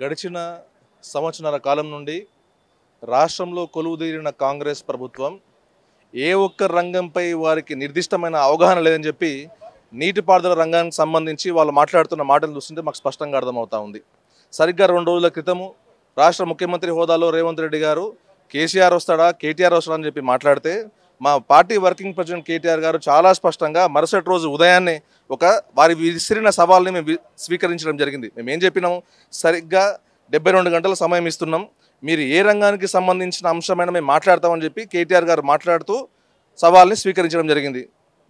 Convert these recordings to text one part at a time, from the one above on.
గడిచిన సంవత్సరాల కాలం నుండి రాష్ట్రంలో కొలువుదీరిన కాంగ్రెస్ ప్రభుత్వం ఏ ఒక్క రంగంపై వారికి నిర్దిష్టమైన అవగాహన లేదని చెప్పి నీటిపారుదల రంగానికి సంబంధించి వాళ్ళు మాట్లాడుతున్న మాటలు చూస్తుంటే మాకు స్పష్టంగా అర్థమవుతా ఉంది. సరిగ్గా 2 రోజుల క్రితము రాష్ట్ర ముఖ్యమంత్రి హోదాలో రేవంత్ రెడ్డి గారు కేసీఆర్ వస్తాడా కేటీఆర్ వస్తాడా అని చెప్పి మాట్లాడితే మా పార్టీ వర్కింగ్ ప్రెసిడెంట్ కేటీఆర్ గారు చాలా స్పష్టంగా మరుసటి రోజు ఉదయాన్నే వారి విసిరిన సవాల్ని మేము స్వీకరించడం జరిగింది. మేము ఏం చెప్పినాము, సరిగ్గా 72 గంటల సమయం ఇస్తున్నాం, మీరు ఏ రంగానికి సంబంధించిన అంశమైనా మేము మాట్లాడతామని చెప్పి కేటీఆర్ గారు మాట్లాడుతూ సవాల్ని స్వీకరించడం జరిగింది.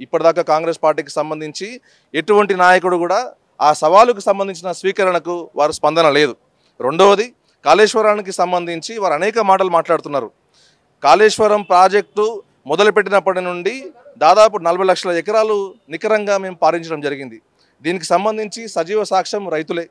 ఇప్పటిదాకా కాంగ్రెస్ పార్టీకి సంబంధించి ఎటువంటి నాయకుడు కూడా ఆ సవాలుకు సంబంధించిన స్వీకరణకు వారు స్పందన లేదు. రెండవది, కాళేశ్వరానికి సంబంధించి వారు అనేక మాటలు మాట్లాడుతున్నారు. కాళేశ్వరం ప్రాజెక్టు మొదలుపెట్టినప్పటి నుండి దాదాపు 40 లక్షల ఎకరాలు నికరంగా మేము పారించడం జరిగింది. దీనికి సంబంధించి సజీవ సాక్ష్యం రైతులే.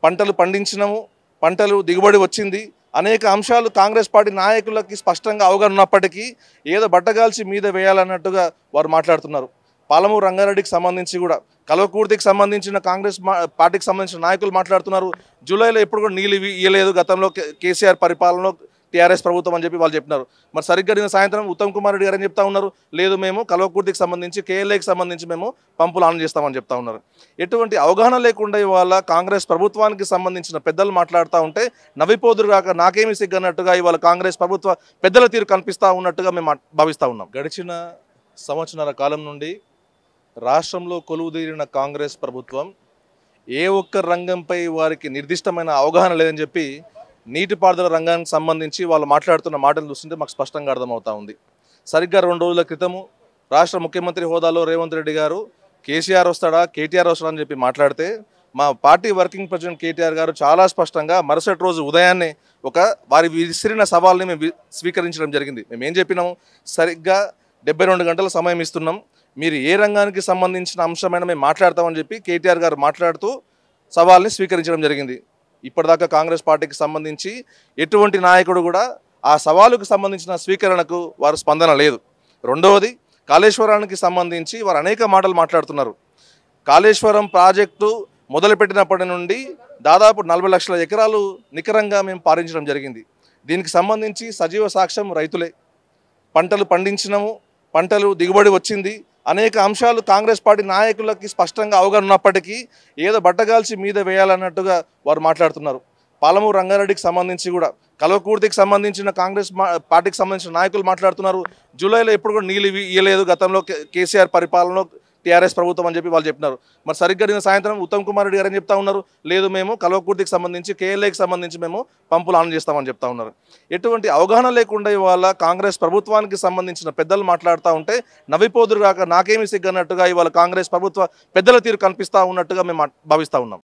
పంటలు పండించినము, పంటలు దిగుబడి వచ్చింది, అనేక అంశాలు కాంగ్రెస్ పార్టీ నాయకులకి స్పష్టంగా అవగాహన ఉన్నప్పటికీ ఏదో బట్టగాల్చి మీద వేయాలన్నట్టుగా వారు మాట్లాడుతున్నారు. పాలమూరు రంగారెడ్డికి సంబంధించి కూడా కల్వకుర్తికి సంబంధించిన కాంగ్రెస్ పార్టీకి సంబంధించిన నాయకులు మాట్లాడుతున్నారు, జూలైలో ఎప్పుడు కూడా నీళ్ళు ఇవ్వలేదు గతంలో కేసీఆర్ పరిపాలనలో టీఆర్ఎస్ ప్రభుత్వం అని చెప్పి వాళ్ళు చెప్పినారు. మరి సరిగ్గా నిన్న సాయంత్రం ఉత్తమ్ కుమార్ రెడ్డి గారు అని చెప్తా ఉన్నారు, లేదు మేము కల్వకుర్తికి సంబంధించి కేఎల్ఏకి సంబంధించి మేము పంపులు ఆన్ చేస్తామని చెప్తా ఉన్నారు. ఎటువంటి అవగాహన లేకుండా ఇవాళ కాంగ్రెస్ ప్రభుత్వానికి సంబంధించిన పెద్దలు మాట్లాడుతూ ఉంటే నవ్విపోదురు కాక నాకేమీ సిగ్గన్నట్టుగా ఇవాళ కాంగ్రెస్ ప్రభుత్వ పెద్దల తీరు కనిపిస్తూ ఉన్నట్టుగా మేము భావిస్తూ ఉన్నాం. గడిచిన సంవత్సరాల కాలం నుండి రాష్ట్రంలో కొలువుదీరిన కాంగ్రెస్ ప్రభుత్వం ఏ ఒక్క రంగంపై వారికి నిర్దిష్టమైన అవగాహన లేదని చెప్పి నీటిపారుదల రంగానికి సంబంధించి వాళ్ళు మాట్లాడుతున్న మాటలు చూస్తుంటే మాకు స్పష్టంగా అర్థమవుతా ఉంది. సరిగ్గా 2 రోజుల క్రితము రాష్ట్ర ముఖ్యమంత్రి హోదాలో రేవంత్ రెడ్డి గారు కేసీఆర్ వస్తాడా కేటీఆర్ వస్తాడా అని చెప్పి మాట్లాడితే మా పార్టీ వర్కింగ్ ప్రెసిడెంట్ కేటీఆర్ గారు చాలా స్పష్టంగా మరుసటి రోజు ఉదయాన్నే వారి విసిరిన సవాల్ని మేము స్వీకరించడం జరిగింది. మేము ఏం చెప్పినాము, సరిగ్గా 72 గంటల సమయం ఇస్తున్నాం, మీరు ఏ రంగానికి సంబంధించిన అంశమైనా మేము మాట్లాడతామని చెప్పి కేటీఆర్ గారు మాట్లాడుతూ సవాల్ని స్వీకరించడం జరిగింది. ఇప్పటిదాకా కాంగ్రెస్ పార్టీకి సంబంధించి ఎటువంటి నాయకుడు కూడా ఆ సవాలుకు సంబంధించిన స్వీకరణకు వారు స్పందన లేదు. రెండవది, కాళేశ్వరానికి సంబంధించి వారు అనేక మాటలు మాట్లాడుతున్నారు. కాళేశ్వరం ప్రాజెక్టు మొదలుపెట్టినప్పటి నుండి దాదాపు 40 లక్షల ఎకరాలు నికరంగా మేము పారించడం జరిగింది. దీనికి సంబంధించి సజీవ సాక్ష్యం రైతులే. పంటలు పండించినము, పంటలు దిగుబడి వచ్చింది, అనేక అంశాలు కాంగ్రెస్ పార్టీ నాయకులకి స్పష్టంగా అవగాహన ఉన్నప్పటికీ ఏదో బట్టగాల్చి మీద వేయాలన్నట్టుగా వారు మాట్లాడుతున్నారు. పాలమూరు రంగారెడ్డికి సంబంధించి కూడా కల్వకుర్తికి సంబంధించిన కాంగ్రెస్ పార్టీకి సంబంధించిన నాయకులు మాట్లాడుతున్నారు, జూలైలో ఎప్పుడు కూడా నీళ్ళు ఇవ్వలేదు గతంలో కేసీఆర్ పరిపాలనలో టీఆర్ఎస్ ప్రభుత్వం అని చెప్పి వాళ్ళు చెప్పినారు. మరి సరిగ్గా నిన్న సాయంత్రం ఉత్తమ్ కుమార్ రెడ్డి గారు అని చెప్తా ఉన్నారు, లేదు మేము కల్వకుర్తికి సంబంధించి కేఎల్ఏకి సంబంధించి మేము పంపులు ఆన్ చేస్తామని చెప్తా ఉన్నారు. ఎటువంటి అవగాహన లేకుండా ఇవాళ కాంగ్రెస్ ప్రభుత్వానికి సంబంధించిన పెద్దలు మాట్లాడుతూ ఉంటే నవ్విపోదురు కాక నాకేమీ సిగ్గన్నట్టుగా ఇవాళ కాంగ్రెస్ ప్రభుత్వ పెద్దల తీరు కనిపిస్తూ ఉన్నట్టుగా మేము భావిస్తూ ఉన్నాం.